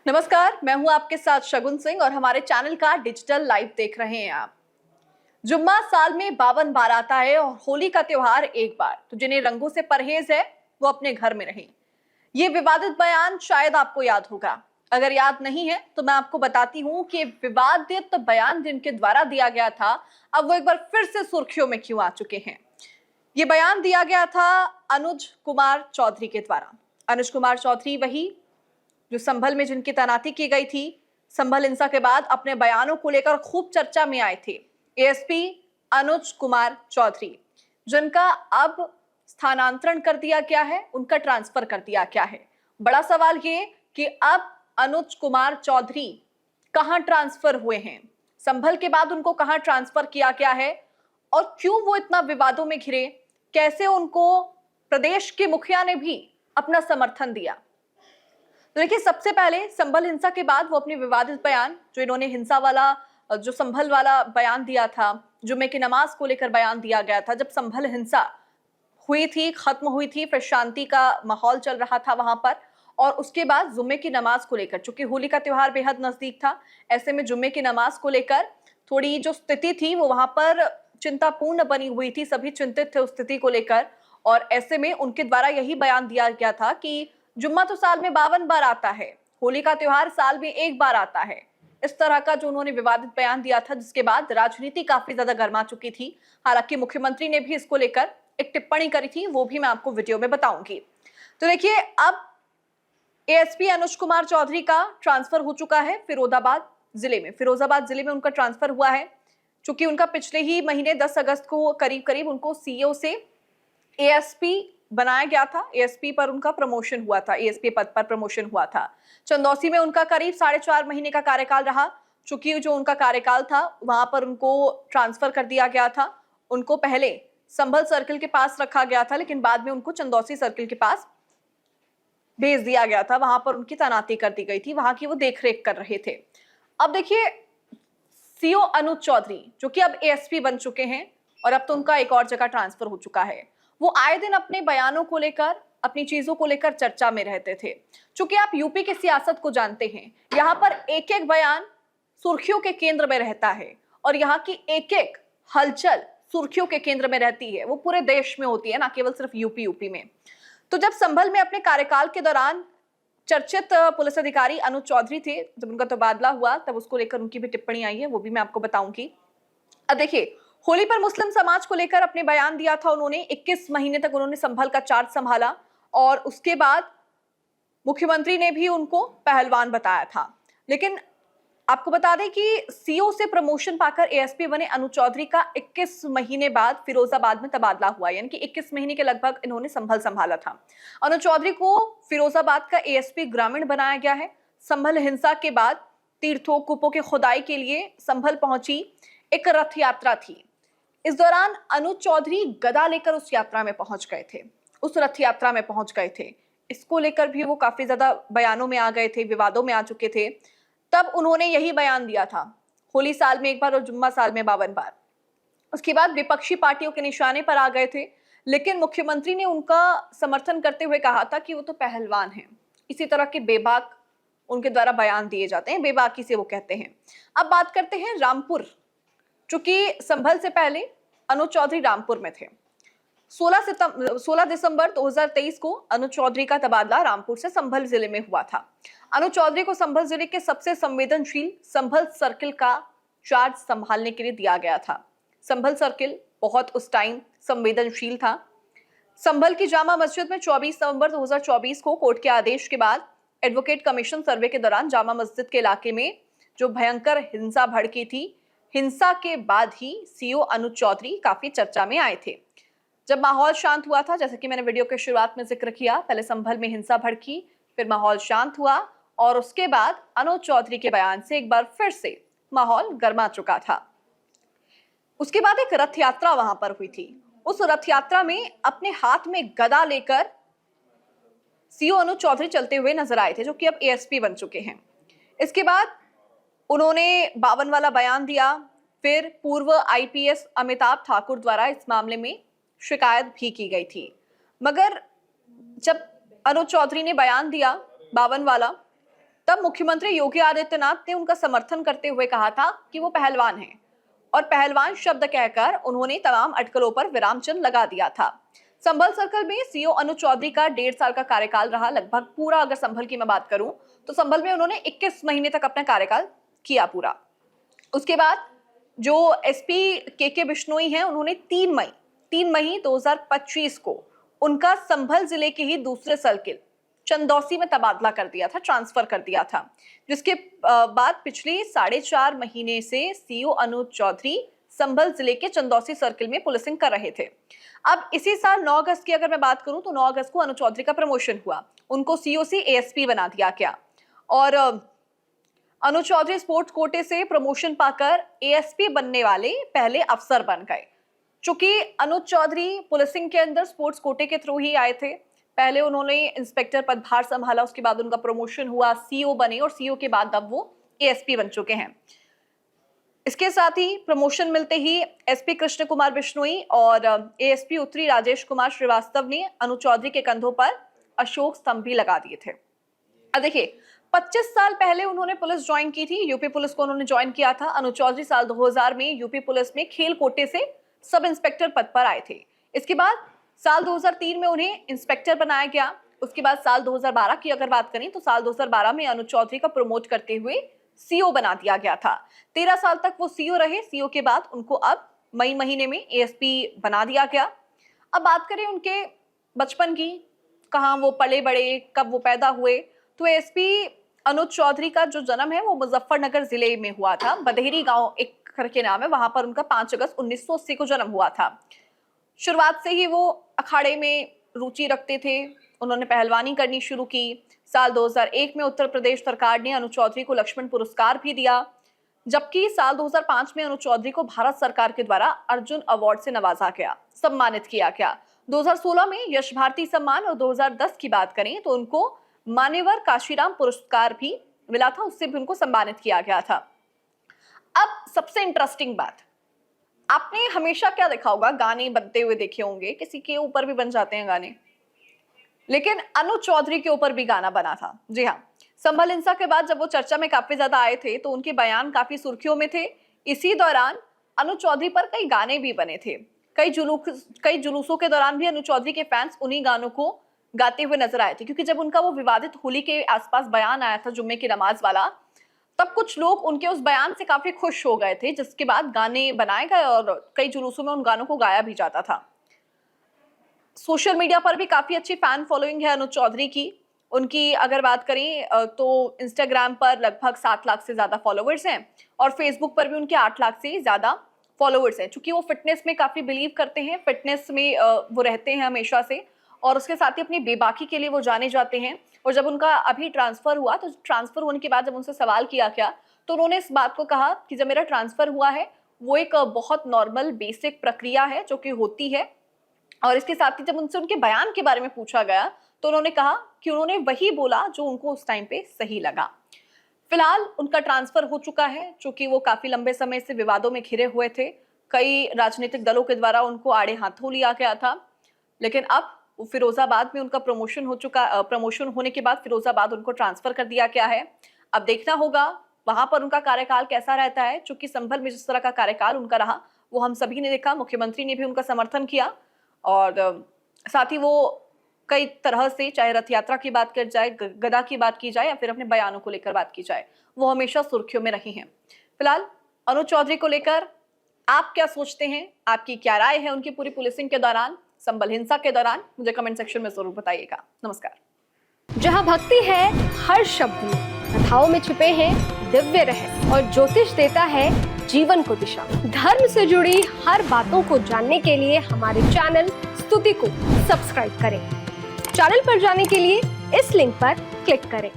नमस्कार, मैं हूं आपके साथ शगुन सिंह और हमारे चैनल का डिजिटल लाइव देख रहे हैं आप। जुम्मा साल में 52 बार आता है और होली का त्योहार एक बार। तो जिन्हें रंगों से परहेज है वो अपने घर में रहें। ये विवादित बयान शायद आपको याद होगा। अगर याद नहीं है तो मैं आपको बताती हूं कि विवादित बयान जिनके द्वारा दिया गया था, अब वो एक बार फिर से सुर्खियों में क्यों आ चुके हैं। ये बयान दिया गया था अनुज कुमार चौधरी के द्वारा। अनुज कुमार चौधरी वही जो संभल में जिनकी तैनाती की गई थी, संभल हिंसा के बाद अपने बयानों को लेकर खूब चर्चा में आए थे। एएसपी अनुज कुमार चौधरी, जिनका अब स्थानांतरण कर दिया गया है, उनका ट्रांसफर कर दिया गया है। बड़ा सवाल ये कि अब अनुज कुमार चौधरी कहां ट्रांसफर हुए हैं, संभल के बाद उनको कहां ट्रांसफर किया गया है और क्यों वो इतना विवादों में घिरे, कैसे उनको प्रदेश के मुखिया ने भी अपना समर्थन दिया। तो देखिए, सबसे पहले संभल हिंसा के बाद वो अपने विवादित बयान जो इन्होंने हिंसा वाला जो संभल वाला बयान दिया था, जुम्मे की नमाज को लेकर बयान दिया गया था, जब संभल हिंसा हुई थी, खत्म हुई थी, फिर शांति का माहौल चल रहा था वहां पर, और उसके बाद जुम्मे की नमाज को लेकर, चूंकि होली का त्योहार बेहद नजदीक था, ऐसे में जुम्मे की नमाज को लेकर थोड़ी जो स्थिति थी वो वहां पर चिंतापूर्ण बनी हुई थी, सभी चिंतित थे उस स्थिति को लेकर। और ऐसे में उनके द्वारा यही बयान दिया गया था कि जुम्मा तो साल में 52 बार आता है, होली का त्योहार साल में एक बार आता है। इस तरह का जो उन्होंने विवादित बयान दिया था, जिसके बाद राजनीति काफी ज्यादा गर्मा चुकी थी। हालांकि मुख्यमंत्री ने भी इसको लेकर एक टिप्पणी करी थी, वो भी मैं आपको वीडियो में बताऊंगी। तो देखिए, अब एएसपी अनुज कुमार चौधरी का ट्रांसफर हो चुका है फिरोजाबाद जिले में उनका ट्रांसफर हुआ है। चूंकि उनका पिछले ही महीने 10 अगस्त को करीब उनको सीईओ से एएसपी बनाया गया था। एएसपी पर उनका प्रमोशन हुआ था, एएसपी पद पर प्रमोशन हुआ था। चंदौसी में उनका करीब 4.5 महीने का कार्यकाल रहा। चूंकि जो उनका कार्यकाल था वहां पर उनको ट्रांसफर कर दिया गया था। उनको पहले संभल सर्किल के पास रखा गया था, लेकिन बाद में उनको चंदौसी सर्किल के पास भेज दिया गया था। वहां पर उनकी तैनाती कर दी गई थी, वहां की वो देखरेख कर रहे थे। अब देखिए, सीओ अनुज चौधरी जो कि अब एएसपी बन चुके हैं और अब तो उनका एक और जगह ट्रांसफर हो चुका है, वो आए दिन अपने बयानों को लेकर, अपनी चीजों को लेकर चर्चा में रहते थे। चूंकि आप यूपी की सियासत को जानते हैं, यहाँ पर एक एक बयान सुर्खियों के केंद्र में रहता है और यहाँ की एक एक हलचल सुर्खियों के केंद्र में रहती है। वो पूरे देश में होती है, ना केवल सिर्फ यूपी में। तो जब संभल में अपने कार्यकाल के दौरान चर्चित पुलिस अधिकारी अनुज चौधरी थे, जब उनका तबादला हुआ तब उसको लेकर उनकी भी टिप्पणी आई है, वो भी मैं आपको बताऊंगी। अब देखिए, होली पर मुस्लिम समाज को लेकर अपने बयान दिया था उन्होंने। 21 महीने तक उन्होंने संभल का चार्ज संभाला और उसके बाद मुख्यमंत्री ने भी उनको पहलवान बताया था। लेकिन आपको बता दें कि सीओ से प्रमोशन पाकर एएसपी बने अनुज चौधरी का 21 महीने बाद फिरोजाबाद में तबादला हुआ, यानी कि 21 महीने के लगभग इन्होंने संभल संभाला था। अनुज चौधरी को फिरोजाबाद का एएसपी ग्रामीण बनाया गया है। संभल हिंसा के बाद तीर्थों कूपों की खुदाई के लिए संभल पहुंची एक रथ यात्रा थी। इस दौरान अनुज चौधरी गदा लेकर उस यात्रा में पहुंच गए थे, उस रथ यात्रा में पहुंच गए थे। इसको लेकर भी वो काफी ज्यादा बयानों में आ गए थे, विवादों में आ चुके थे। तब उन्होंने यही बयान दिया था, होली साल में एक बार और जुम्मा साल में 52 बार। उसके बाद विपक्षी पार्टियों के निशाने पर आ गए थे, लेकिन मुख्यमंत्री ने उनका समर्थन करते हुए कहा था कि वो तो पहलवान हैं। इसी तरह के बेबाक उनके द्वारा बयान दिए जाते हैं, बेबाकी से वो कहते हैं। अब बात करते हैं रामपुर। चूंकि संभल से पहले अनुज चौधरी रामपुर में थे। 16 दिसंबर 2023 को अनुज चौधरी का तबादला रामपुर से संभल जिले में हुआ था। अनुज चौधरी को संभल जिले के सबसे संवेदनशील संभल सर्किल का चार्ज संभालने के लिए दिया गया था। संभल सर्किल बहुत उस टाइम संवेदनशील था। संभल की जामा मस्जिद में 24 नवंबर 2024 को कोर्ट के आदेश के बाद एडवोकेट कमीशन सर्वे के दौरान जामा मस्जिद के इलाके में जो भयंकर हिंसा भड़की थी, हिंसा के बाद ही सीओ अनुज चौधरी काफी चर्चा में आए थे। जब माहौल शांत हुआ था, जैसे कि मैंने वीडियो के शुरुआत में जिक्र किया, पहले संभल में हिंसा भड़की, फिर माहौल शांत हुआ और उसके बाद अनुज चौधरी के बयान से एक बार फिर से माहौल गर्मा चुका था। उसके बाद एक रथ यात्रा वहां पर हुई थी। उस रथ यात्रा में अपने हाथ में गदा लेकर सीओ अनुज चौधरी चलते हुए नजर आए थे, जो कि अब एएसपी बन चुके हैं। इसके बाद उन्होंने 52 वाला बयान दिया। फिर पूर्व आईपीएस अमिताभ ठाकुर द्वारा इस मामले में शिकायत भी की गई थी, मगर जब अनुज चौधरी ने बयान दिया 52 वाला, तब मुख्यमंत्री योगी आदित्यनाथ ने उनका समर्थन करते हुए कहा था कि वो पहलवान हैं और पहलवान शब्द कहकर उन्होंने तमाम अटकलों पर विराम चिन्ह लगा दिया था। संभल सर्कल में सीओ अनुज चौधरी का 1.5 साल का कार्यकाल रहा, लगभग पूरा। अगर संभल की मैं बात करूं तो संभल में उन्होंने 21 महीने तक अपना कार्यकाल किया पूरा। उसके बाद जो एसपी के बिश्नोई हैं, उन्होंने 3 मई 2025 को उनका संभल जिले के ही दूसरे सर्किल चंदौसी में तबादला कर दिया था, ट्रांसफर कर दिया था, जिसके बाद पिछले 4.5 महीने से सीओ अनुज चौधरी संभल जिले के चंदौसी सर्किल में पुलिसिंग कर रहे थे। अब इसी साल 9 अगस्त की अगर मैं बात करूं तो 9 अगस्त को अनुज चौधरी का प्रमोशन हुआ, उनको सीओ से एएसपी बना दिया गया और अनुज चौधरी स्पोर्ट्स कोटे से प्रमोशन पाकर एएसपी बनने वाले पहले अफसर बन गए। चूंकि अनुज चौधरी पुलिसिंग के अंदर स्पोर्ट्स कोटे के थ्रू ही आए थे, पहले उन्होंने इंस्पेक्टर पदभार संभाला, उसके बाद उनका प्रमोशन हुआ, सीओ बने और सीओ के बाद अब वो एएसपी बन चुके हैं। इसके साथ ही प्रमोशन मिलते ही एसपी कृष्ण कुमार बिश्नोई और एएसपी उत्तरी राजेश कुमार श्रीवास्तव ने अनुज चौधरी के कंधों पर अशोक स्तंभ भी लगा दिए थे। अब देखिए, 25 साल पहले उन्होंने पुलिस ज्वाइन की थी, यूपी पुलिस को उन्होंने ज्वाइन किया था। अनुज चौधरी साल 2000 में यूपी पुलिस में खेल कोटे से सब इंस्पेक्टर पद पर आए थे। इसके बाद साल 2003 में उन्हें इंस्पेक्टर बनाया गया। उसके बाद साल 2012 की अगर बात करें तो साल 2012 में अनुज चौधरी का प्रमोट करते हुए सीओ बना दिया गया था। 13 साल तक वो सीओ रहे। सीओ के बाद उनको अब मई महीने में एएसपी बना दिया गया। अब बात करें उनके बचपन की, कहाँ वो पले बड़े, कब वो पैदा हुए, तो एएसपी अनुज चौधरी का जो जन्म है वो मुजफ्फरनगर जिले में हुआ था। बदेहरी गांव एक करके नाम है, वहां पर उनका 5 अगस्त 1980 को जन्म हुआ था। शुरुआत से ही वो अखाड़े में रुचि रखते थे, उन्होंने पहलवानी करनी शुरू की। साल 2001 में उत्तर प्रदेश सरकार ने अनुज चौधरी को लक्ष्मण पुरस्कार भी दिया, जबकि साल 2005 में अनुज चौधरी को भारत सरकार के द्वारा अर्जुन अवार्ड से नवाजा गया, सम्मानित किया गया। 2016 में यश भारती सम्मान और 2010 की बात करें तो उनको मान्यवर काशीराम पुरस्कार भी मिला था, उससे भी उनको सम्मानित किया गया था। अब सबसे इंटरेस्टिंग बात, आपने हमेशा क्या देखा होगा, गाने बनते हुए देखे होंगे, किसी के ऊपर भी बन जाते हैं गाने, लेकिन अनुज चौधरी के ऊपर भी गाना बना था। जी हाँ, संभल हिंसा के बाद जब वो चर्चा में काफी ज्यादा आए थे तो उनके बयान काफी सुर्खियों में थे। इसी दौरान अनुज चौधरी पर कई गाने भी बने थे। कई जुलूसों के दौरान भी अनुज चौधरी के फैंस उन्हीं गानों को गाते हुए नजर आए थे, क्योंकि जब उनका वो विवादित होली के आसपास बयान आया था, जुम्मे की नमाज वाला, तब कुछ लोग उनके उस बयान से काफी खुश हो गए थे, जिसके बाद गाने बनाए गए और कई जुलूसों में उन गानों को गाया भी जाता था। सोशल मीडिया पर भी काफी अच्छी फैन फॉलोइंग है अनुज चौधरी की। उनकी अगर बात करें तो इंस्टाग्राम पर लगभग 7 लाख से ज्यादा फॉलोअर्स हैं और फेसबुक पर भी उनके 8 लाख से ज्यादा फॉलोअर्स हैं। चूंकि वो फिटनेस में काफी बिलीव करते हैं, फिटनेस में वो रहते हैं हमेशा से, और उसके साथ ही अपनी बेबाकी के लिए वो जाने जाते हैं। और जब उनका अभी ट्रांसफर हुआ तो ट्रांसफर होने के बाद जब उनसे सवाल किया गया तो उन्होंने इस बात को कहा कि जब मेरा ट्रांसफर हुआ है वो एक बहुत नॉर्मल बेसिक प्रक्रिया है जो कि होती है। और इसके साथ ही जब उनसे उनके बयान के बारे में पूछा गया तो उन्होंने कहा कि उन्होंने वही बोला जो उनको उस टाइम पे सही लगा। फिलहाल उनका ट्रांसफर हो चुका है, चूंकि वो काफी लंबे समय से विवादों में घिरे हुए थे। कई राजनीतिक दलों के द्वारा उनको आड़े हाथों लिया गया था, लेकिन अब फिरोजाबाद में उनका प्रमोशन हो चुका। प्रमोशन होने के बाद फिरोजाबाद उनको ट्रांसफर कर दिया गया है। अब देखना होगा वहां पर उनका कार्यकाल कैसा रहता है। चूंकि संभल में जिस तरह का कार्यकाल उनका रहा वो हम सभी ने देखा, मुख्यमंत्री ने भी उनका समर्थन किया और साथ ही वो कई तरह से, चाहे रथ यात्रा की बात कर जाए, गदा की बात की जाए या फिर अपने बयानों को लेकर बात की जाए, वो हमेशा सुर्खियों में रही हैं। फिलहाल अनुज चौधरी को लेकर आप क्या सोचते हैं, आपकी क्या राय है उनकी पूरी पुलिसिंग के दौरान, संभल हिंसा के दौरान, मुझे कमेंट सेक्शन में जरूर बताइएगा। नमस्कार। जहां भक्ति है हर शब्द में, कथाओं में छुपे हैं दिव्य रहस्य और ज्योतिष देता है जीवन को दिशा। धर्म से जुड़ी हर बातों को जानने के लिए हमारे चैनल स्तुति को सब्सक्राइब करें। चैनल पर जाने के लिए इस लिंक पर क्लिक करें।